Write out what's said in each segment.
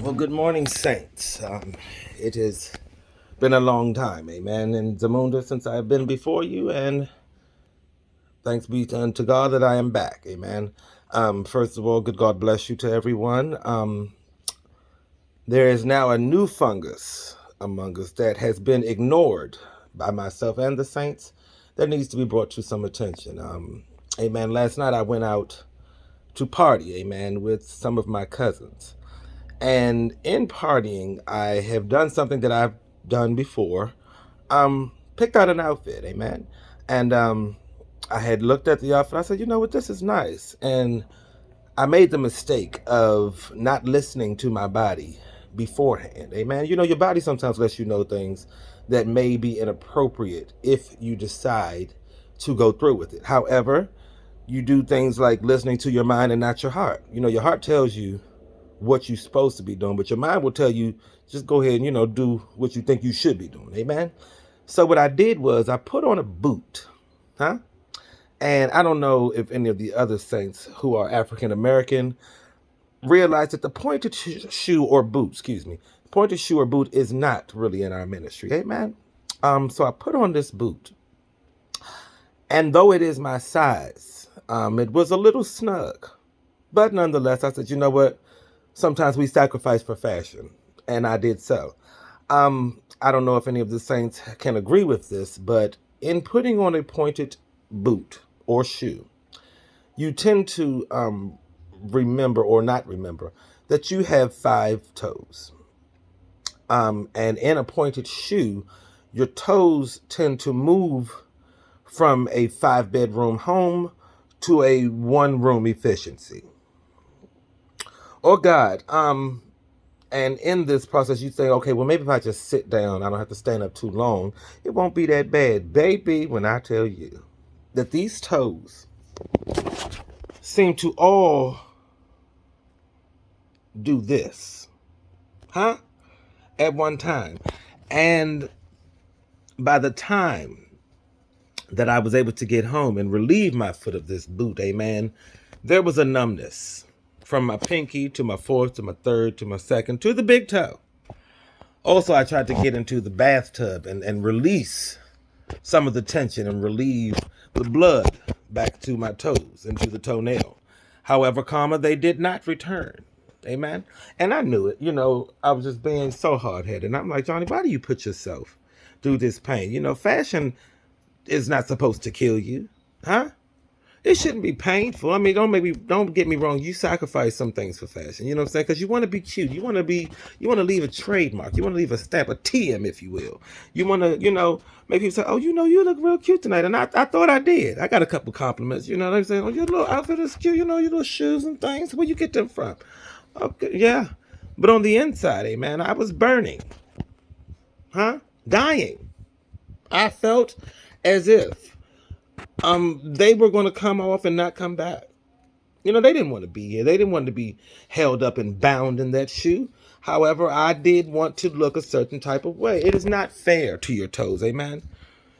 Well, good morning, saints. It has been a long time, amen, in Zamunda since I have been before you, and thanks be unto God that I am back, amen. First of all, good God bless you to everyone. There is now a new fungus among us that has been ignored by myself and the saints that needs to be brought to some attention. Amen. Last night I went out to party, amen, with some of my cousins. And in partying, I have done something that I've done before. Picked out an outfit, amen. And I had looked at the outfit. I said, you know what, this is nice. And I made the mistake of not listening to my body beforehand, amen. You know, your body sometimes lets you know things that may be inappropriate if you decide to go through with it. However, you do things like listening to your mind and not your heart. You know, your heart tells you what you're supposed to be doing, but your mind will tell you just go ahead and do what you think you should be doing. Amen. So what I did was I put on a boot, huh? And I don't know if any of the other saints who are African American realize that the pointed shoe or boot, excuse me, pointed shoe or boot is not really in our ministry. Amen. So I put on this boot, and though it is my size, it was a little snug, but nonetheless, I said, you know what? Sometimes we sacrifice for fashion, and I did so. I don't know if any of the saints can agree with this, but in putting on a pointed boot or shoe, you tend to remember or not remember that you have 5 toes. And in a pointed shoe, your toes tend to move from a 5-bedroom home to a 1-room efficiency. Oh God, and in this process, you think, okay, well, maybe if I just sit down, I don't have to stand up too long, it won't be that bad. Baby, when I tell you that these toes seem to all do this, huh? At one time. And by the time that I was able to get home and relieve my foot of this boot, amen, there was a numbness from my pinky to my fourth to my third to my second to the big toe. Also, I tried to get into the bathtub and release some of the tension and relieve the blood back to my toes and to the toenail. However, they did not return. Amen. And I knew it. You know, I was just being so hard-headed. And I'm like, Johnny, why do you put yourself through this pain? You know, fashion is not supposed to kill you. Huh? It shouldn't be painful. I mean, don't get me wrong. You sacrifice some things for fashion. You know what I'm saying? Because you want to be cute. You want to leave a trademark. You want to leave a stamp, a TM, if you will. You want to, make people say, oh, you look real cute tonight. And I thought I did. I got a couple compliments. You know what I'm saying? Oh, your little outfit is cute. You know, your little shoes and things. Where you get them from? Okay, yeah. But on the inside, man, I was burning. Huh? Dying. I felt as if they were going to come off and not come back. You know, they didn't want to be here. They didn't want to be held up and bound in that shoe. However, I did want to look a certain type of way. It is not fair to your toes, amen?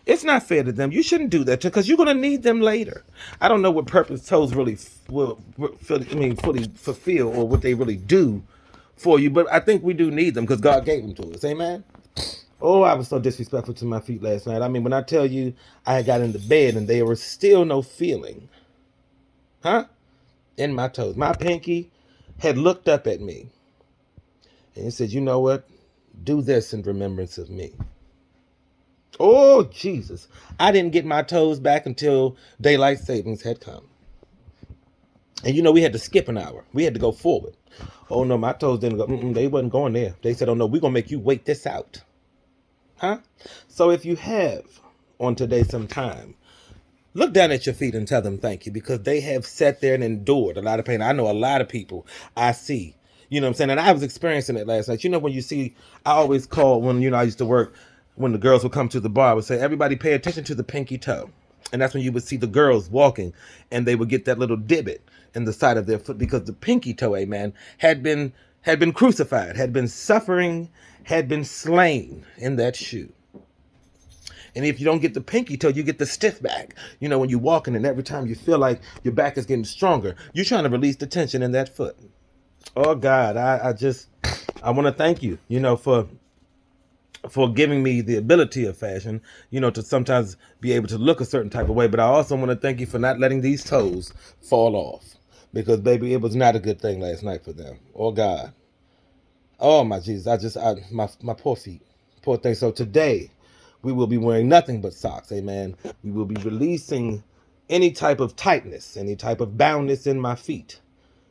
It's not fair to them. You shouldn't do that because you're going to need them later. I don't know what purpose toes really fully fulfill or what they really do for you, but I think we do need them because God gave them to us, amen? Oh, I was so disrespectful to my feet last night. I mean, when I tell you I had got into bed and there was still no feeling, huh? In my toes. My pinky had looked up at me and he said, you know what? Do this in remembrance of me. Oh, Jesus. I didn't get my toes back until daylight savings had come. And we had to skip an hour. We had to go forward. Oh, no, my toes didn't go. They wasn't going there. They said, oh, no, we're going to make you wait this out. Huh? So if you have on today some time, look down at your feet and tell them thank you because they have sat there and endured a lot of pain. I know a lot of people I see, you know what I'm saying? And I was experiencing it last night. You know, when you see, I always call when, I used to work, when the girls would come to the bar, I would say, everybody pay attention to the pinky toe. And that's when you would see the girls walking and they would get that little divot in the side of their foot because the pinky toe, amen, had been crucified, had been suffering, had been slain in that shoe. And if you don't get the pinky toe, you get the stiff back. You know, when you're walking and every time you feel like your back is getting stronger, you're trying to release the tension in that foot. Oh, God, I just, I want to thank you, for giving me the ability of fashion, to sometimes be able to look a certain type of way. But I also want to thank you for not letting these toes fall off. Because baby, it was not a good thing last night for them. Oh God. Oh my Jesus. My poor feet. Poor thing. So today we will be wearing nothing but socks. Amen. We will be releasing any type of tightness, any type of boundness in my feet,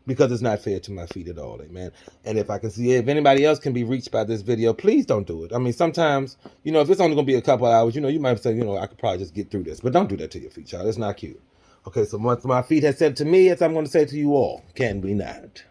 because it's not fair to my feet at all, amen. And if I can see, if anybody else can be reached by this video, please don't do it. I mean, sometimes, if it's only gonna be a couple hours, you might say, I could probably just get through this, but don't do that to your feet, child. It's not cute. Okay, so what my feet has said to me, as I'm gonna say to you all, can we not?